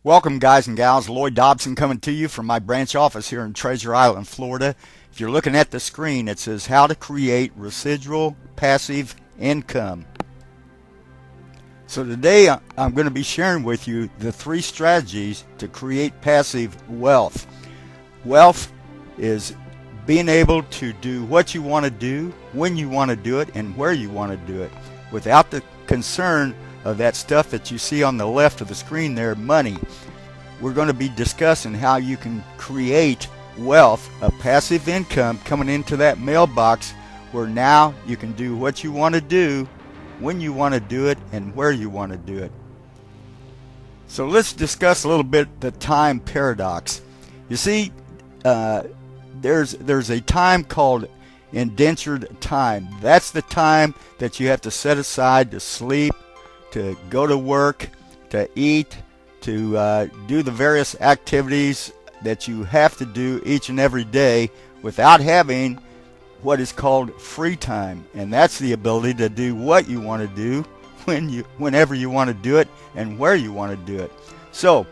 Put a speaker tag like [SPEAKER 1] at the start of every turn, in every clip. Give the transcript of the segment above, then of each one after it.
[SPEAKER 1] Welcome, guys and gals. Lloyd Dobson coming to you from my branch office here in Treasure Island, Florida. If you're looking at the screen, it says how to create residual passive income. So today I'm going to be sharing with you the 3 strategies to create passive wealth. Wealth is being able to do what you want to do, when you want to do it, and where you want to do it, without the concern of that stuff that you see on the left of the screen there, money. We're going to be discussing how you can create wealth, a passive income coming into that mailbox where now you can do what you want to do, when you want to do it, and where you want to do it. So let's discuss a little bit the time paradox. You see, there's a time called indentured time. That's the time that you have to set aside to sleep, to go to work, to eat, to do the various activities that you have to do each and every day without having what is called free time. And that's the ability to do what you want to do, whenever you want to do it, and where you want to do it. So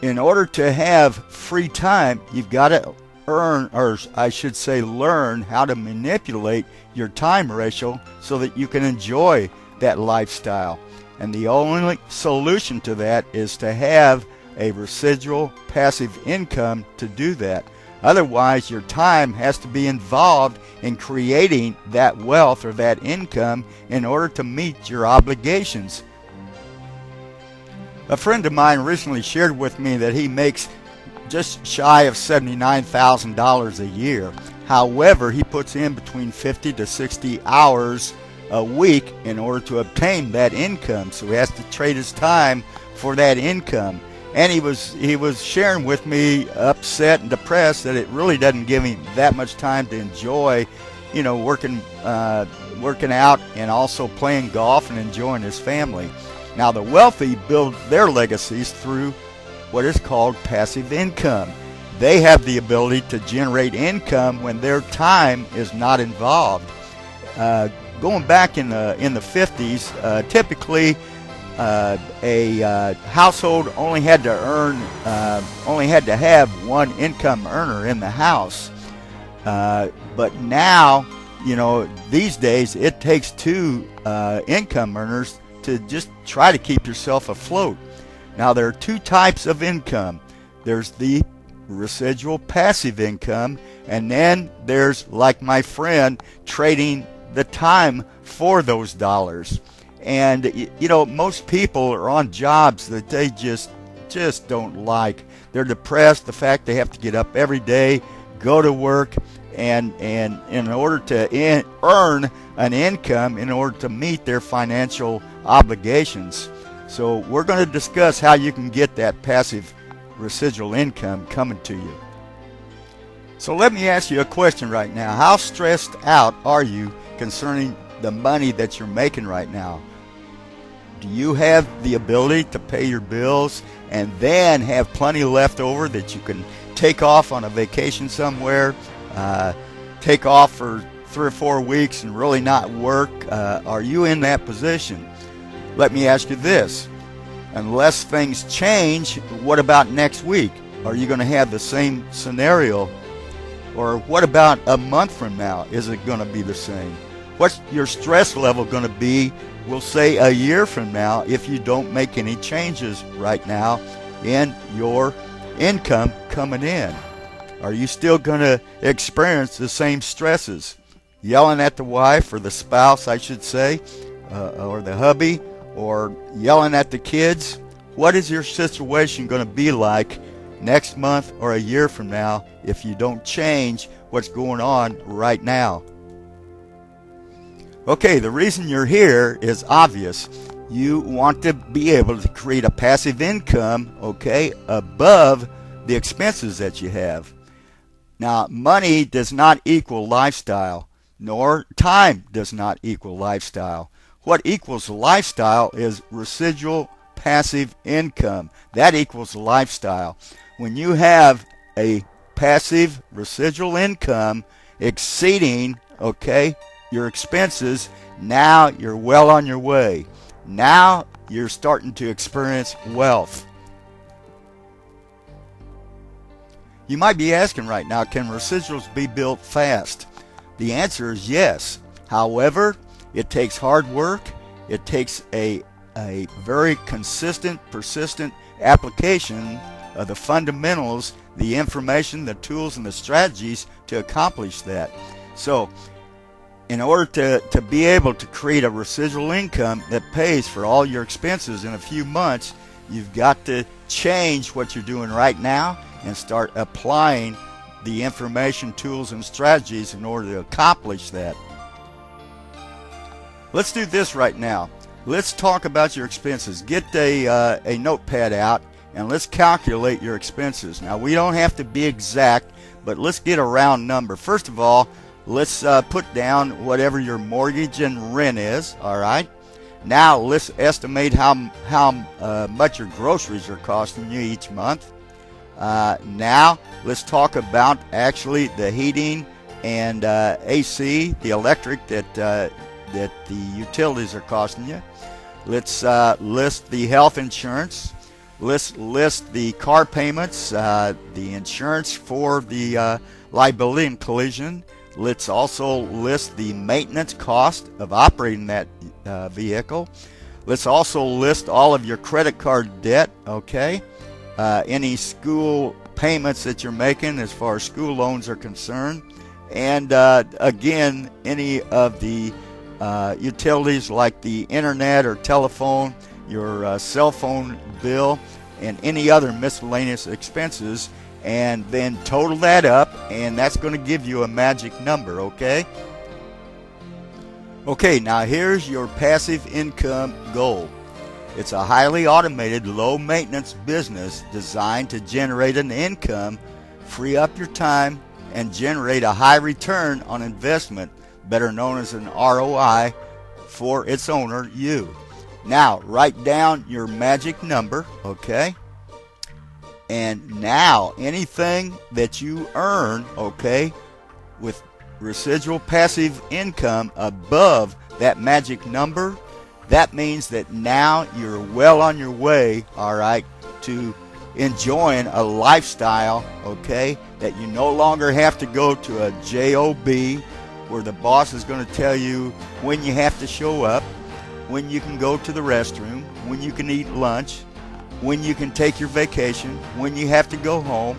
[SPEAKER 1] in order to have free time, you've got to earn, or I should say learn, how to manipulate your time ratio so that you can enjoy that lifestyle. And the only solution to that is to have a residual passive income to do that. Otherwise, your time has to be involved in creating that wealth or that income in order to meet your obligations. A friend of mine recently shared with me that he makes just shy of $79,000 a year. However, he puts in between 50 to 60 hours a week in order to obtain that income. So he has to trade his time for that income. And he was sharing with me, upset and depressed, that it really doesn't give him that much time to enjoy, working out and also playing golf and enjoying his family. Now the wealthy build their legacies through what is called passive income. They have the ability to generate income when their time is not involved. Going back in the 50s, typically a household only had to have one income earner in the house. But now, these days it takes 2 income earners to just try to keep yourself afloat. Now there are 2 types of income. There's the residual passive income, and then there's, like my friend, trading the time for those dollars. And most people are on jobs that they just don't like. They're depressed, the fact they have to get up every day, go to work, and in order to earn an income in order to meet their financial obligations. So we're going to discuss how you can get that passive residual income coming to you. So let me ask you a question right now. How stressed out are you concerning the money that you're making right now? Do you have the ability to pay your bills and then have plenty left over that you can take off on a vacation somewhere, take off for 3 or 4 weeks and really not work? Are you in that position? Let me ask you this. Unless things change, what about next week? Are you going to have the same scenario? Or what about a month from now? Is it going to be the same? What's your stress level going to be, we'll say, a year from now if you don't make any changes right now in your income coming in? Are you still going to experience the same stresses? Yelling at the wife, or the spouse, I should say, or the hubby, or yelling at the kids? What is your situation going to be like next month or a year from now if you don't change what's going on right now? Okay, the reason you're here is obvious. You want to be able to create a passive income, okay, above the expenses that you have. Now, money does not equal lifestyle, nor time does not equal lifestyle. What equals lifestyle is residual passive income. That equals lifestyle. When you have a passive residual income exceeding, okay, your expenses, now you're well on your way. Now you're starting to experience wealth. You might be asking right now, can residuals be built fast? The answer is yes. However, it takes hard work. It takes a very consistent, persistent application of the fundamentals, the information, the tools, and the strategies to accomplish that. So, in order to be able to create a residual income that pays for all your expenses in a few months, you've got to change what you're doing right now and start applying the information, tools, and strategies in order to accomplish that. Let's do this right now. Let's talk about your expenses. Get a notepad out and let's calculate your expenses. Now, we don't have to be exact, but let's get a round number. First of all, let's put down whatever your mortgage and rent is, all right? Now, let's estimate how much your groceries are costing you each month. Now, let's talk about actually the heating and AC, the electric that the utilities are costing you. Let's list the health insurance. Let's list the car payments, the insurance for the liability and collision. Let's also list the maintenance cost of operating that vehicle. Let's also list all of your credit card debt, okay? Any school payments that you're making as far as school loans are concerned. And again, any of the utilities like the internet or telephone, your cell phone bill, and any other miscellaneous expenses, and then total that up, and that's going to give you a magic number, okay? Okay, now here's your passive income goal. It's a highly automated, low-maintenance business designed to generate an income, free up your time, and generate a high return on investment, better known as an ROI, for its owner, you. Now, write down your magic number, okay? And now, anything that you earn, okay, with residual passive income above that magic number, that means that now you're well on your way, all right, to enjoying a lifestyle, okay, that you no longer have to go to a job where the boss is going to tell you when you have to show up, when you can go to the restroom, when you can eat lunch, when you can take your vacation, when you have to go home,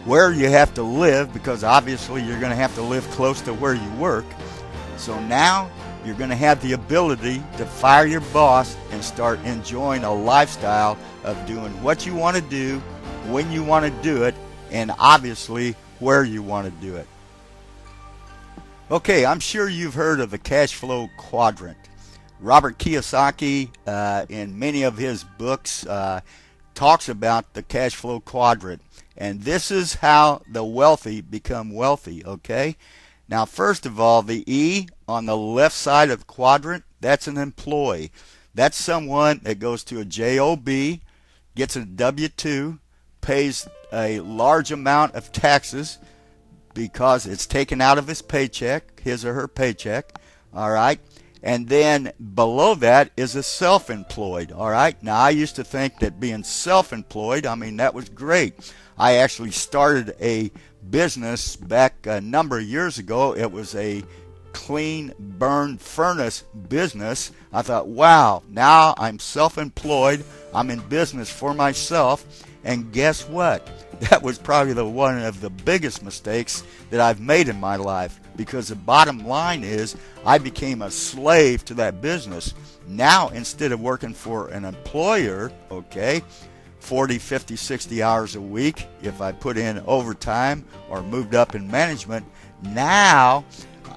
[SPEAKER 1] where you have to live, because obviously you're going to have to live close to where you work. So now you're going to have the ability to fire your boss and start enjoying a lifestyle of doing what you want to do, when you want to do it, and obviously where you want to do it. Okay, I'm sure you've heard of the cash flow quadrant. Robert Kiyosaki, in many of his books, talks about the cash flow quadrant. And this is how the wealthy become wealthy, okay? Now, first of all, the E on the left side of the quadrant, that's an employee. That's someone that goes to a job, gets a W-2, pays a large amount of taxes because it's taken out of his paycheck, his or her paycheck, all right? And then below that is a self-employed, all right? Now, I used to think that being self-employed, I mean, that was great. I actually started a business back a number of years ago. It was a clean burn furnace business. I thought, wow, now I'm self-employed. I'm in business for myself. And guess what? That was probably one of the biggest mistakes that I've made in my life, because the bottom line is I became a slave to that business. Now, instead of working for an employer, okay, 40, 50, 60 hours a week, if I put in overtime or moved up in management, now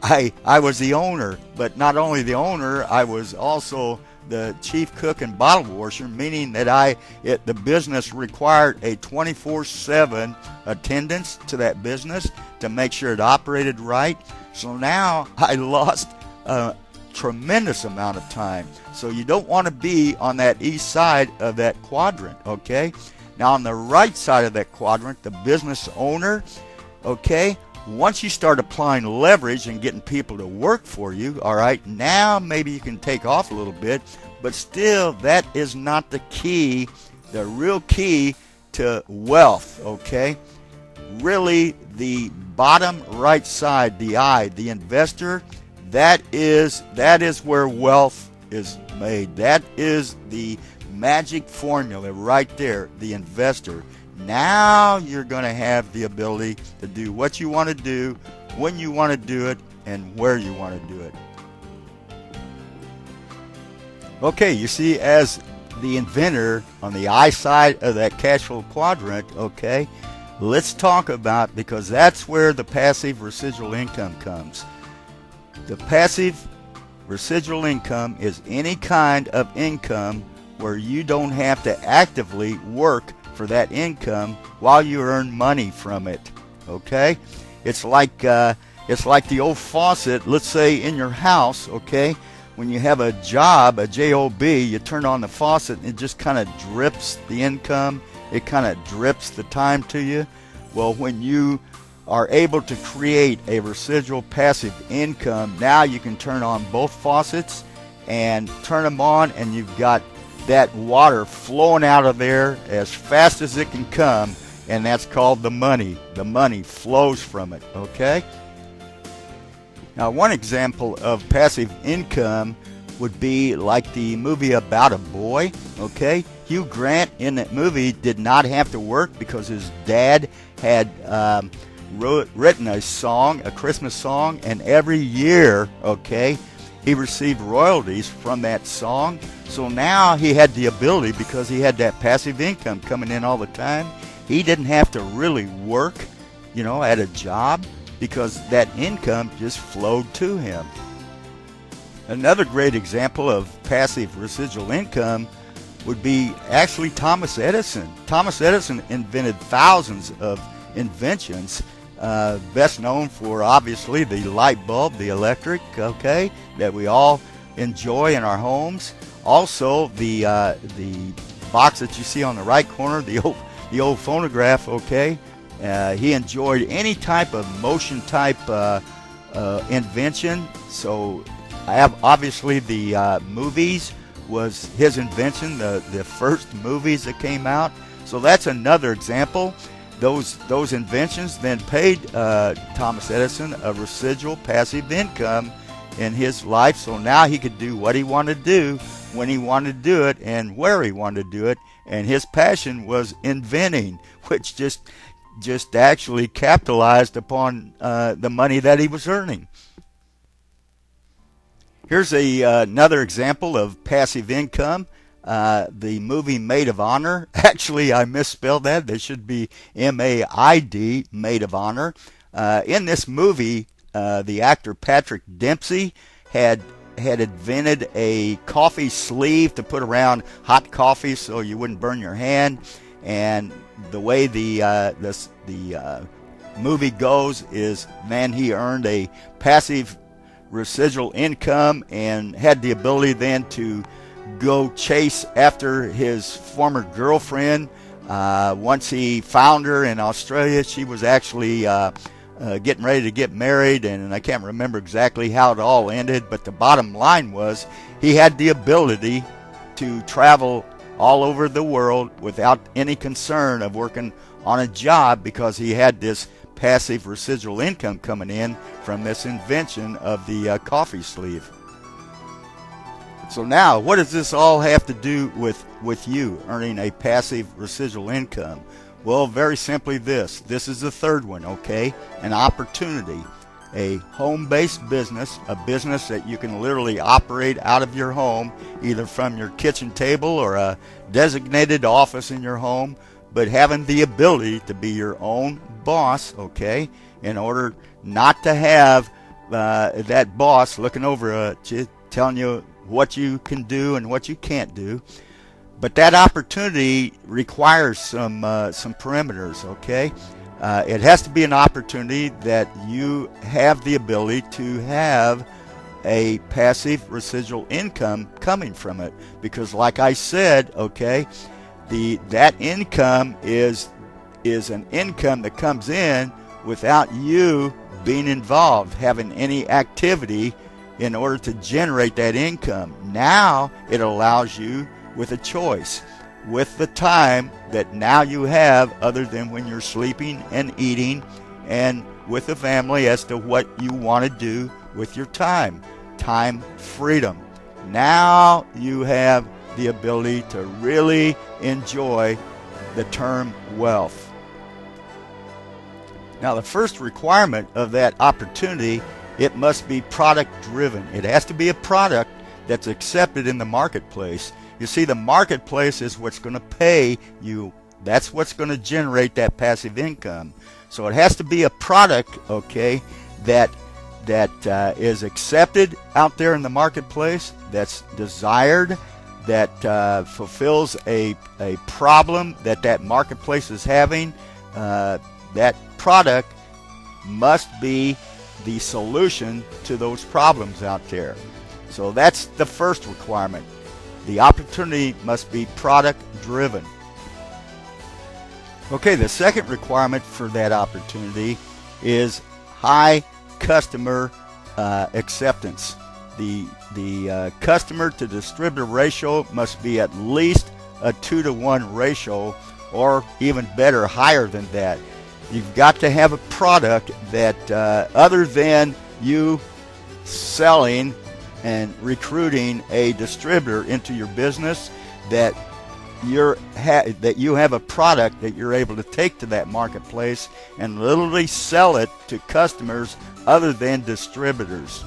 [SPEAKER 1] I was the owner. But not only the owner, I was also the chief cook and bottle washer, meaning that the business required a 24/7 attendance to that business to make sure it operated right. So now I lost a tremendous amount of time. So you don't want to be on that east side of that quadrant, okay? Now on the right side of that quadrant, the business owner, okay, once you start applying leverage and getting people to work for you, all right, now maybe you can take off a little bit, but still that is not the key, the real key to wealth, okay? really the bottom right side, the I, the investor, that is where wealth is made. That is the magic formula right there, the investor. Now you're going to have the ability to do what you want to do, when you want to do it, and where you want to do it. Okay, you see, as the inventor on the I side of that cash flow quadrant, okay, let's talk about, because that's where the passive residual income comes. The passive residual income is any kind of income where you don't have to actively work for that income while you earn money from it. Okay, it's like the old faucet, let's say in your house. Okay, when you have a job, a job, you turn on the faucet and it just kind of drips the income. It kind of drips the time to you. Well, when you are able to create a residual passive income, now you can turn on both faucets and turn them on, and you've got that water flowing out of there as fast as it can come, and that's called the money. The money flows from it, okay? Now, one example of passive income would be like the movie About a Boy, okay? Hugh Grant in that movie did not have to work because his dad had written a song, a Christmas song, and every year, okay, he received royalties from that song. So now he had the ability, because he had that passive income coming in all the time, he didn't have to really work, at a job, because that income just flowed to him. Another great example of passive residual income would be actually Thomas Edison. Thomas Edison invented thousands of inventions, best known for obviously the light bulb, the electric, okay, that we all enjoy in our homes. Also the box that you see on the right corner, the old phonograph, okay. He enjoyed any type of motion type invention. So obviously the movies was his invention, the first movies that came out. So that's another example. Those inventions then paid Thomas Edison a residual passive income in his life. So now he could do what he wanted to do, when he wanted to do it, and where he wanted to do it. And his passion was inventing, which just actually capitalized upon the money that he was earning. Here's another example of passive income. The movie Maid of Honor. Actually, I misspelled that. There should be M-A-I-D, Maid of Honor. In this movie, the actor Patrick Dempsey had invented a coffee sleeve to put around hot coffee so you wouldn't burn your hand. And the way the movie goes is, then he earned a passive residual income and had the ability then to go chase after his former girlfriend. Once he found her in Australia, she was actually getting ready to get married, and I can't remember exactly how it all ended, but the bottom line was he had the ability to travel all over the world without any concern of working on a job, because he had this passive residual income coming in from this invention of the coffee sleeve. So now, what does this all have to do with you earning a passive residual income? Well, very simply this. This is the third one, okay? An opportunity. A home-based business, a business that you can literally operate out of your home, either from your kitchen table or a designated office in your home, but having the ability to be your own boss, okay, in order not to have that boss looking over you, telling you what you can do and what you can't do. But that opportunity requires some parameters, okay? It has to be an opportunity that you have the ability to have a passive residual income coming from it. Because like I said, okay, that income is an income that comes in without you being involved, having any activity in order to generate that income. Now it allows you with a choice. with the time that now you have, other than when you're sleeping and eating, and with the family, as to what you want to do with your time. Time freedom. Now you have the ability to really enjoy the term wealth. Now, the first requirement of that opportunity, it must be product driven. It has to be a product that's accepted in the marketplace. You see, the marketplace is what's going to pay you. That's what's going to generate that passive income. So it has to be a product, okay, that is accepted out there in the marketplace, that's desired, that fulfills a problem that marketplace is having. That product must be the solution to those problems out there. So that's the first requirement. The opportunity must be product driven. Okay, the second requirement for that opportunity is high customer acceptance. The customer to distributor ratio must be at least a 2-to-1 ratio, or even better, higher than that. You've got to have a product that, other than you selling and recruiting a distributor into your business, that you have a product that you're able to take to that marketplace and literally sell it to customers other than distributors.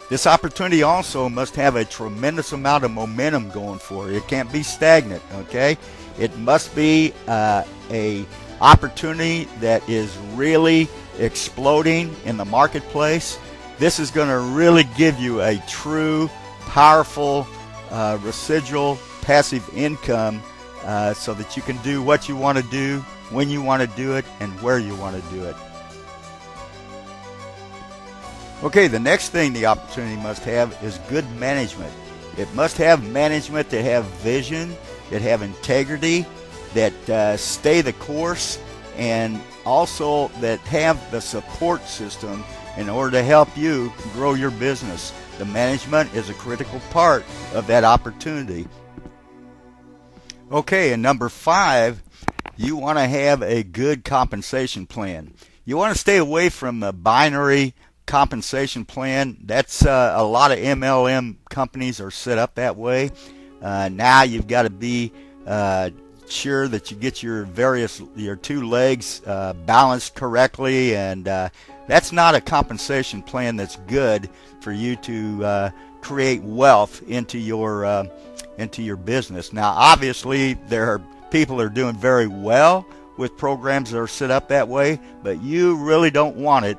[SPEAKER 1] This opportunity also must have a tremendous amount of momentum going for it. It can't be stagnant, okay? It must be a opportunity that is really exploding in the marketplace. This is going to really give you a true, powerful, residual passive income, so that you can do what you want to do, when you want to do it, and where you want to do it. Okay, the next thing the opportunity must have is good management. It must have management that have vision, that have integrity, that stay the course, and also that have the support system in order to help you grow your business. The management is a critical part of that opportunity. Okay, and number 5, you want to have a good compensation plan. You want to stay away from the binary compensation plan. That's a lot of MLM companies are set up that way. Now you've got to be sure that you get your two legs balanced correctly, and that's not a compensation plan that's good for you to create wealth into your business. Now, obviously, there are people that are doing very well with programs that are set up that way, but you really don't want it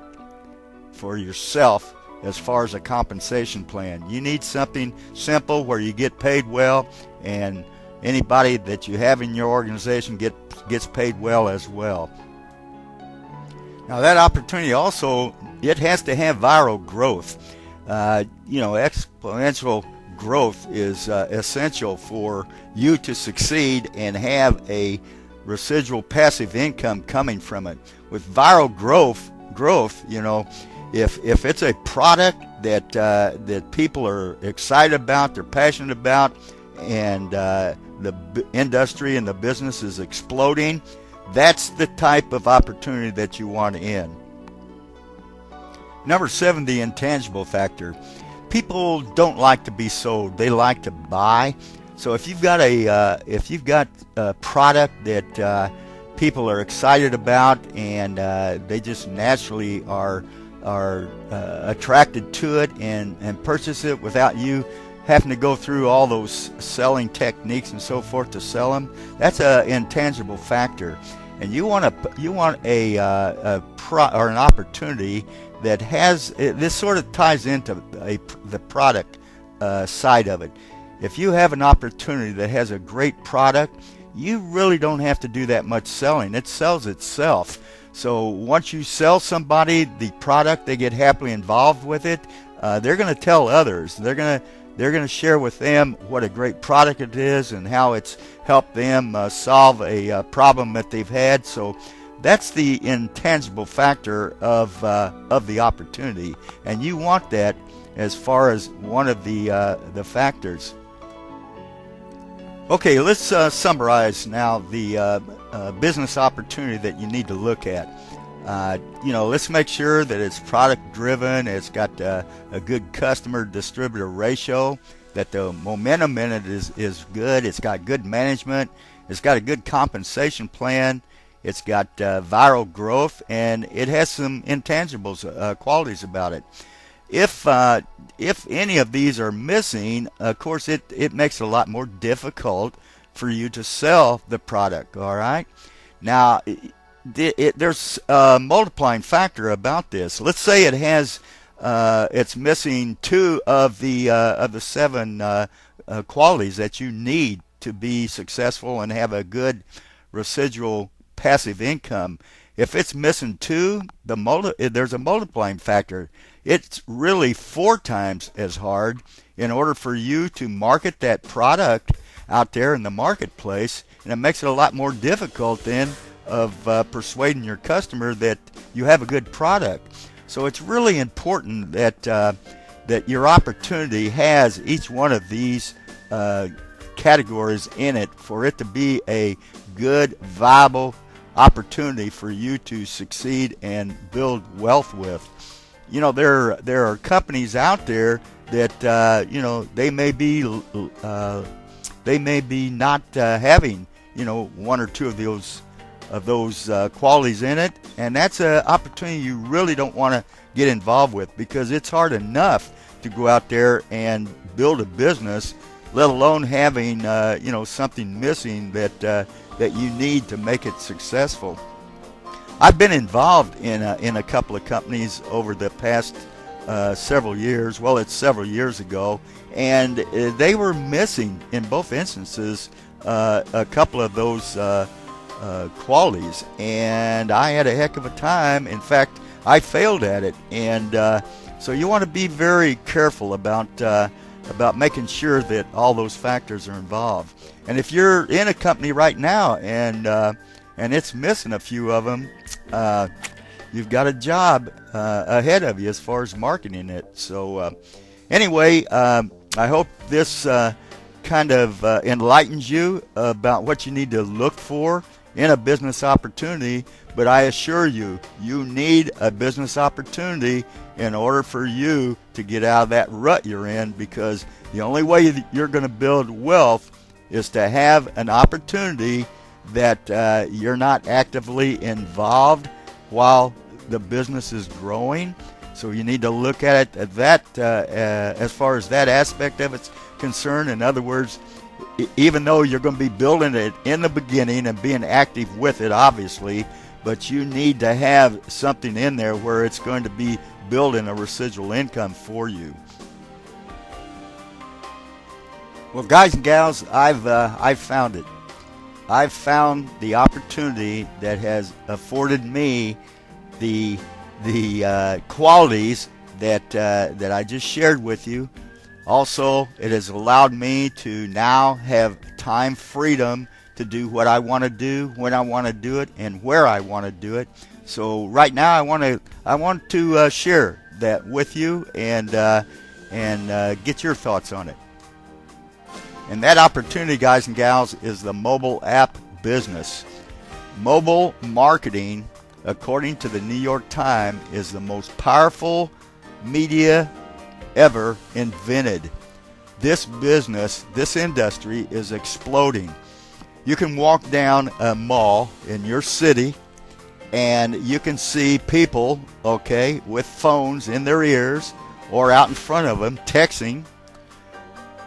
[SPEAKER 1] for yourself as far as a compensation plan. You need something simple where you get paid well, and anybody that you have in your organization gets paid well as well. Now, that opportunity also, it has to have viral growth. Exponential growth is essential for you to succeed and have a residual passive income coming from it. With viral growth, if it's a product that people are excited about, they're passionate about, and the industry and the business is exploding, that's the type of opportunity that you want in. Number 7, the intangible factor. People don't like to be sold; they like to buy. So if you've got a product that people are excited about, and they just naturally are attracted to it and purchase it without you having to go through all those selling techniques and so forth to sell them, that's an intangible factor. And you want an opportunity that has this. Sort of ties into the product side of it. If you have an opportunity that has a great product, you really don't have to do that much selling. It sells itself. So once you sell somebody the product, they get happily involved with it. They're going to tell others. They're going to share with them what a great product it is and how it's helped them solve a problem that they've had. So that's the intangible factor of the opportunity, and you want that as far as one of the factors. Okay, let's summarize now the business opportunity that you need to look at. Let's make sure that it's product driven, it's got a good customer distributor ratio, that the momentum in it is good, it's got good management, it's got a good compensation plan, it's got viral growth, and it has some intangibles qualities about it. If any of these are missing, of course it makes it a lot more difficult for you to sell the product. All right. Now there's a multiplying factor about this. Let's say it has it's missing 2 of the 7 qualities that you need to be successful and have a good residual passive income. If it's missing 2, there's a multiplying factor. It's really 4 times as hard in order for you to market that product out there in the marketplace, and it makes it a lot more difficult then of persuading your customer that you have a good product. So it's really important that that your opportunity has each one of these categories in it for it to be a good, viable opportunity for you to succeed and build wealth with. There are companies out there that they may be not having 1 or 2 of those qualities in it, and that's an opportunity you really don't want to get involved with, because it's hard enough to go out there and build a business, let alone having something missing that you need to make it successful. I've been involved in a couple of companies over the past several years. Well, it's several years ago, and they were missing in both instances a couple of those qualities, and I had a heck of a time. In fact, I failed at it, and so you want to be very careful about making sure that all those factors are involved. And if you're in a company right now and it's missing a few of them, you've got a job ahead of you as far as marketing it. So anyway, I hope this kind of enlightens you about what you need to look for in a business opportunity. But I assure you, you need a business opportunity in order for you to get out of that rut you're in, because the only way that you're going to build wealth is to have an opportunity that you're not actively involved while the business is growing. So you need to look at it as far as that aspect of it's concerned. In other words, even though you're going to be building it in the beginning and being active with it, obviously, but you need to have something in there where it's going to be building a residual income for you. Well, guys and gals, I've found it. I've found the opportunity that has afforded me the qualities that I just shared with you. Also, it has allowed me to now have time freedom to do what I want to do, when I want to do it, and where I want to do it. So right now, I want to share that with you and get your thoughts on it. And that opportunity, guys and gals, is the mobile app business. Mobile marketing, according to the New York Times, is the most powerful media ever invented. This business, this industry is exploding. You can walk down a mall in your city and you can see people, okay, with phones in their ears or out in front of them texting.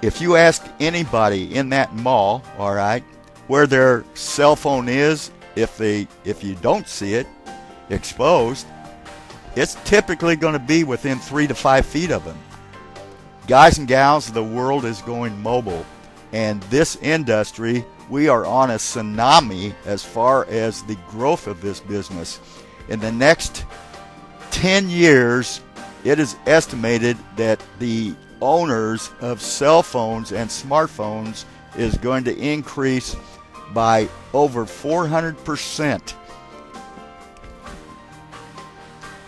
[SPEAKER 1] If you ask anybody in that mall, all right, where their cell phone is, if you don't see it exposed, it's typically going to be within 3 to 5 feet of them. Guys and gals, the world is going mobile, and this industry, we are on a tsunami as far as the growth of this business. In the next 10 years, it is estimated that the owners of cell phones and smartphones is going to increase by over 400%.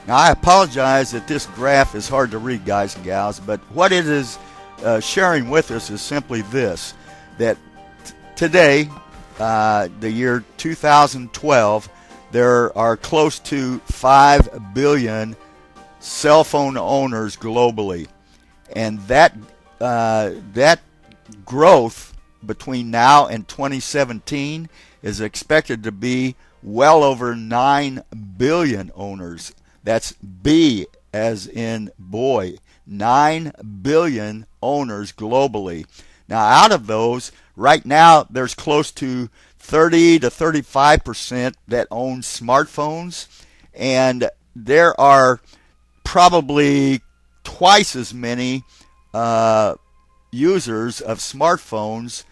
[SPEAKER 1] Now, I apologize that this graph is hard to read, guys and gals, but what it is sharing with us is simply this, that today, the year 2012, there are close to 5 billion cell phone owners globally. And that growth between now and 2017 is expected to be well over 9 billion owners. That's B as in boy. 9 billion owners globally. Now, out of those, right now, there's close to 30 to 35% that own smartphones, and there are probably twice as many users of smartphones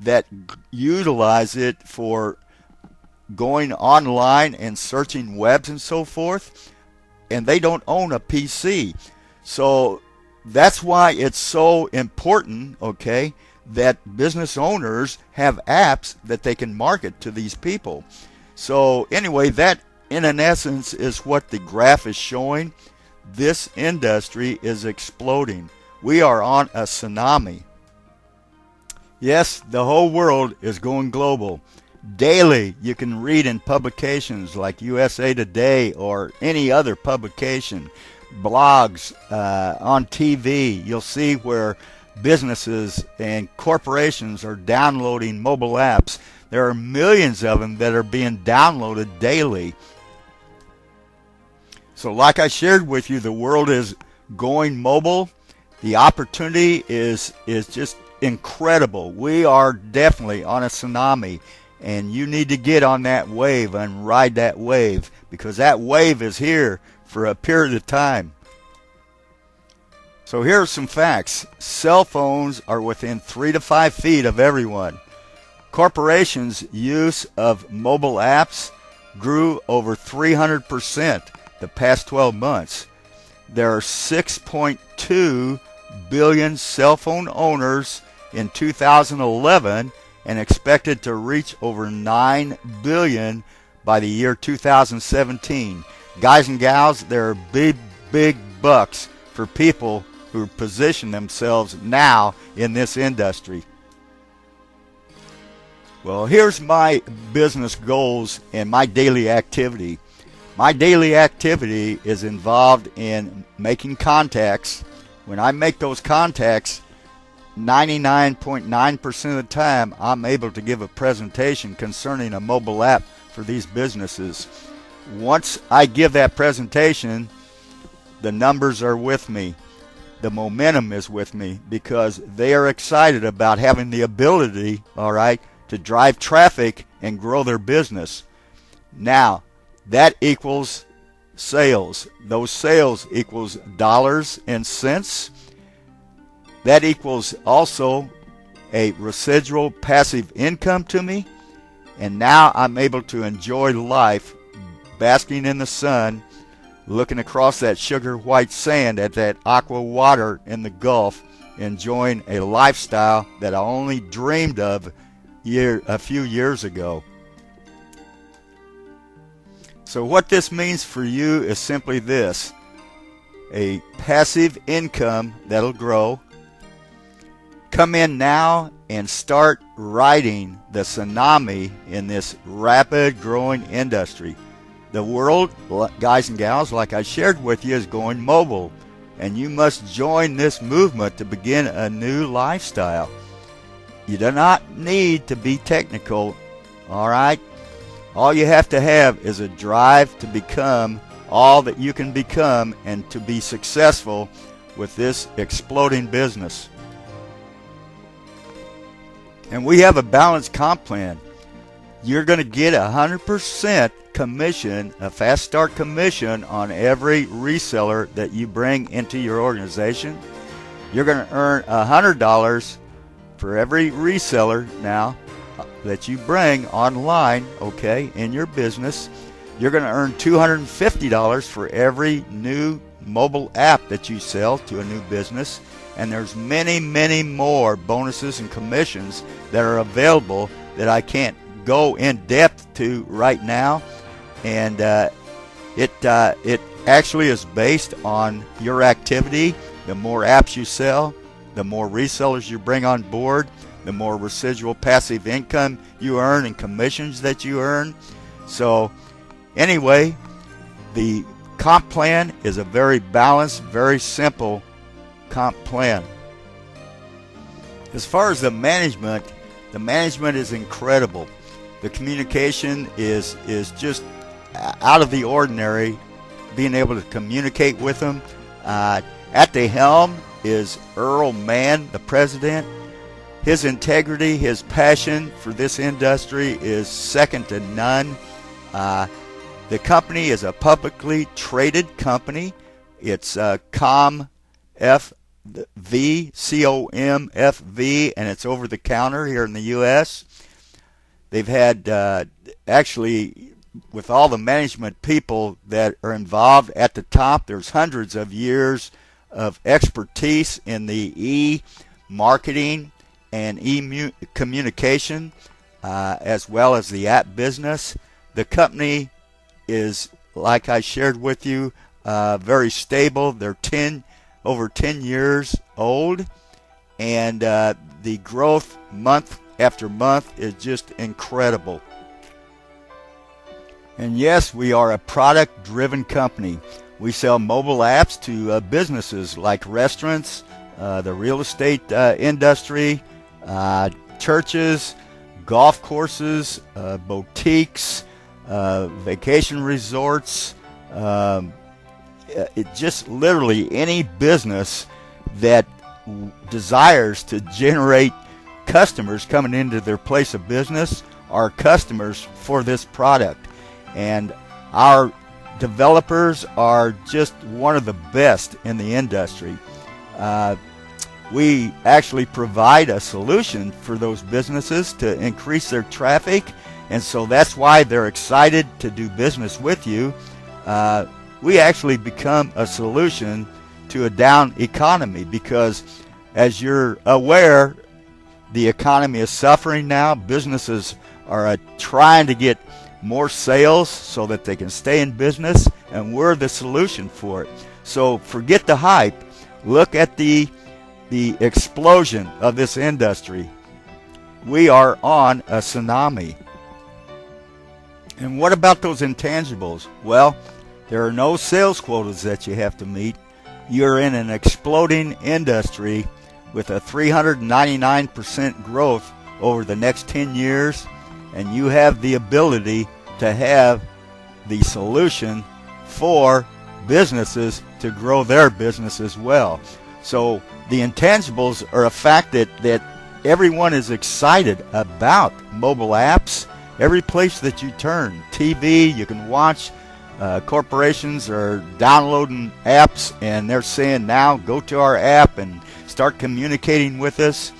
[SPEAKER 1] that utilize it for going online and searching webs and so forth, and they don't own a PC. So that's why it's so important, okay, that business owners have apps that they can market to these people. So anyway, that in an essence is what the graph is showing. This industry is exploding. We are on a tsunami. Yes, the whole world is going global. Daily, you can read in publications like USA Today or any other publication, blogs, on TV. You'll see where businesses and corporations are downloading mobile apps. There are millions of them that are being downloaded daily. So like I shared with you, the world is going mobile. The opportunity is just incredible. We are definitely on a tsunami, and you need to get on that wave and ride that wave, because that wave is here for a period of time. So here are some facts. Cell phones are within 3 to 5 feet of everyone. Corporations' use of mobile apps grew over 300% the past 12 months. There are 6.2 billion cell phone owners in 2011 and expected to reach over 9 billion by the year 2017. Guys and gals, there are big, big bucks for people who position themselves now in this industry. Well, here's my business goals and my daily activity. My daily activity is involved in making contacts. When I make those contacts, 99.9% of the time, I'm able to give a presentation concerning a mobile app for these businesses. Once I give that presentation, the numbers are with me. The momentum is with me, because they are excited about having the ability, all right, to drive traffic and grow their business. Now, that equals sales. Those sales equals dollars and cents. That equals also a residual passive income to me. And now I'm able to enjoy life, basking in the sun, looking across that sugar white sand at that aqua water in the Gulf, enjoying a lifestyle that I only dreamed of a few years ago. So what this means for you is simply this: a passive income that'll grow. Come in now and start riding the tsunami in this rapid growing industry. The world, guys and gals, like I shared with you, is going mobile, and you must join this movement to begin a new lifestyle. You do not need to be technical, all right? All you have to have is a drive to become all that you can become and to be successful with this exploding business. And we have a balanced comp plan. You're going to get 100% commission, a fast start commission on every reseller that you bring into your organization. You're going to earn $100 for every reseller now that you bring online, okay, in your business. You're going to earn $250 for every new mobile app that you sell to a new business. And there's many, many more bonuses and commissions that are available that I can't go in depth to right now. And it actually is based on your activity. The more apps you sell, the more resellers you bring on board, the more residual passive income you earn and commissions that you earn. So anyway, the comp plan is a very balanced, very simple comp plan. As far as the management is incredible. The communication is just out of the ordinary, being able to communicate with them. At the helm is Earl Mann, the president. His integrity, his passion for this industry is second to none. The company is a publicly traded company. It's COMFV, COMFV, and it's over the counter here in the U.S. They've had, actually, with all the management people that are involved at the top, there's hundreds of years of expertise in the e-marketing and e-communication, as well as the app business. The company is, like I shared with you, very stable. They're over 10 years old, and the growth month after month is just incredible. And yes, we are a product-driven company. We sell mobile apps to businesses like restaurants, the real estate industry, churches, golf courses, boutiques, vacation resorts, it just literally any business that desires to generate customers coming into their place of business are customers for this product. And our developers are just one of the best in the industry. We actually provide a solution for those businesses to increase their traffic, and so that's why they're excited to do business with you. We actually become a solution to a down economy because, as you're aware, the economy is suffering now. Businesses are trying to get more sales so that they can stay in business, and we're the solution for it. So forget the hype. Look at the explosion of this industry. We are on a tsunami. And what about those intangibles? Well, there are no sales quotas that you have to meet. You're in an exploding industry with a 399% growth over the next 10 years, and you have the ability to have the solution for businesses to grow their business as well. So the intangibles are a fact that everyone is excited about. Mobile apps, every place that you turn, TV, you can watch. Corporations are downloading apps, and they're saying now go to our app and start communicating with us.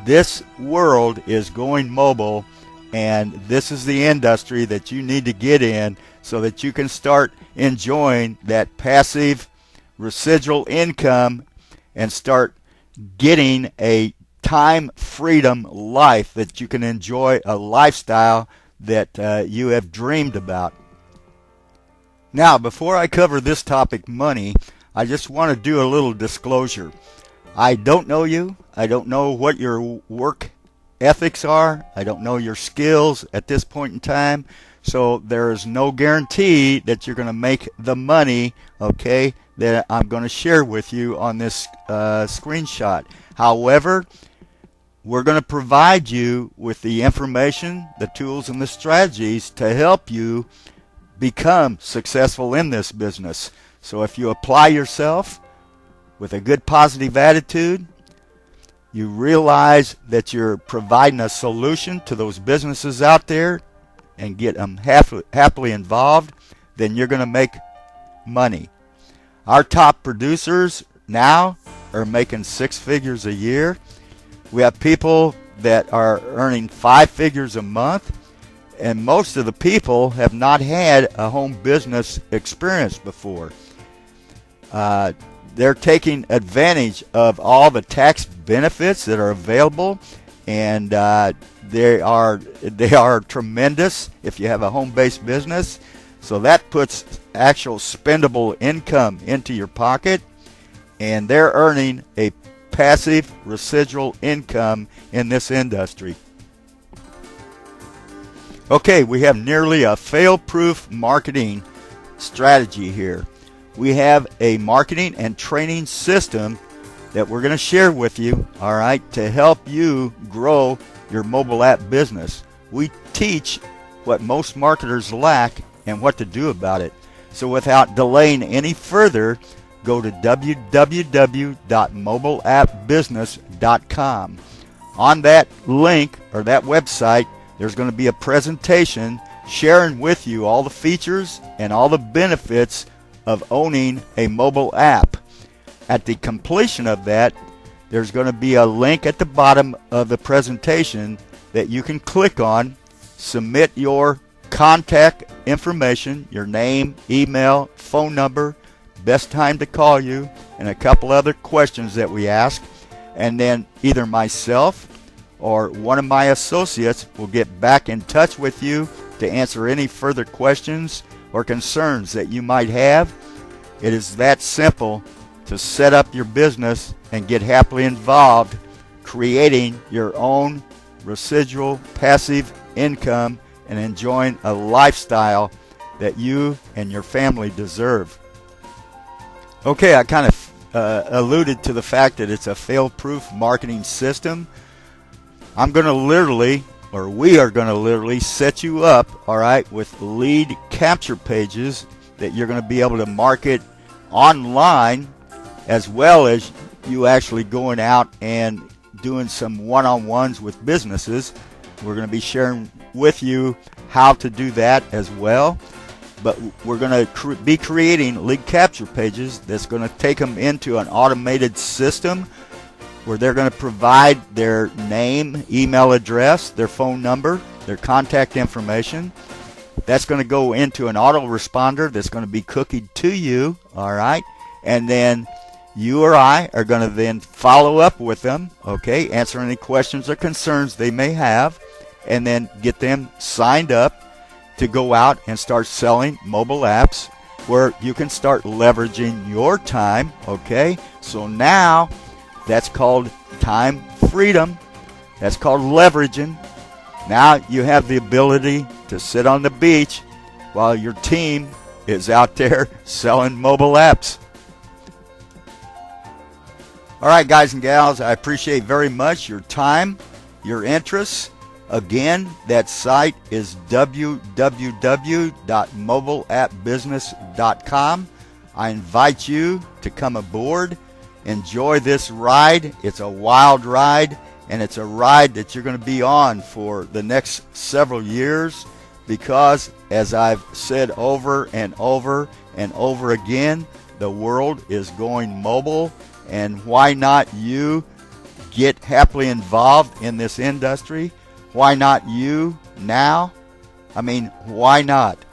[SPEAKER 1] This world is going mobile, and this is the industry that you need to get in so that you can start enjoying that passive residual income and start getting a time freedom life, that you can enjoy a lifestyle that you have dreamed about. Now, before I cover this topic, money, I just want to do a little disclosure. I don't know you. I don't know what your work ethics are. I don't know your skills at this point in time. So there is no guarantee that you're going to make the money, okay, that I'm going to share with you on this screenshot. However, we're going to provide you with the information, the tools, and the strategies to help you become successful in this business. So if you apply yourself with a good positive attitude, you realize that you're providing a solution to those businesses out there and get them happily involved, then you're going to make money. Our top producers now are making 6 figures a year. We have people that are earning 5 figures a month. And most of the people have not had a home business experience before. They're taking advantage of all the tax benefits that are available, and they are tremendous if you have a home-based business. So that puts actual spendable income into your pocket, and they're earning a passive residual income in this industry. Okay, we have nearly a fail-proof marketing strategy here. We have a marketing and training system that we're going to share with you, all right, to help you grow your mobile app business. We teach what most marketers lack and what to do about it. So without delaying any further, go to www.mobileappbusiness.com. On that link or that website, there's going to be a presentation sharing with you all the features and all the benefits of owning a mobile app. At the completion of that, there's going to be a link at the bottom of the presentation that you can click on, submit your contact information, your name, email, phone number, best time to call you, and a couple other questions that we ask, and then either myself or one of my associates will get back in touch with you to answer any further questions or concerns that you might have. It is that simple to set up your business and get happily involved creating your own residual passive income and enjoying a lifestyle that you and your family deserve. Okay, I kind of alluded to the fact that it's a fail-proof marketing system. I'm going to literally, or we are going to literally set you up, all right, with lead capture pages that you're going to be able to market online, as well as you actually going out and doing some one-on-ones with businesses. We're going to be sharing with you how to do that as well. But we're going to be creating lead capture pages that's going to take them into an automated system where they're going to provide their name, email address, their phone number, their contact information. That's going to go into an autoresponder that's going to be cookied to you, all right? And then you or I are going to then follow up with them, okay, answer any questions or concerns they may have, and then get them signed up to go out and start selling mobile apps where you can start leveraging your time, okay? So now that's called time freedom. That's called leveraging. Now you have the ability to sit on the beach while your team is out there selling mobile apps. All right, guys and gals, I appreciate very much your time, your interest. Again, that site is www.mobileappbusiness.com. I invite you to come aboard, enjoy this ride. It's a wild ride, and it's a ride that you're going to be on for the next several years because, as I've said over and over and over again, the world is going mobile, and why not you get happily involved in this industry? Why not you now? I mean, why not?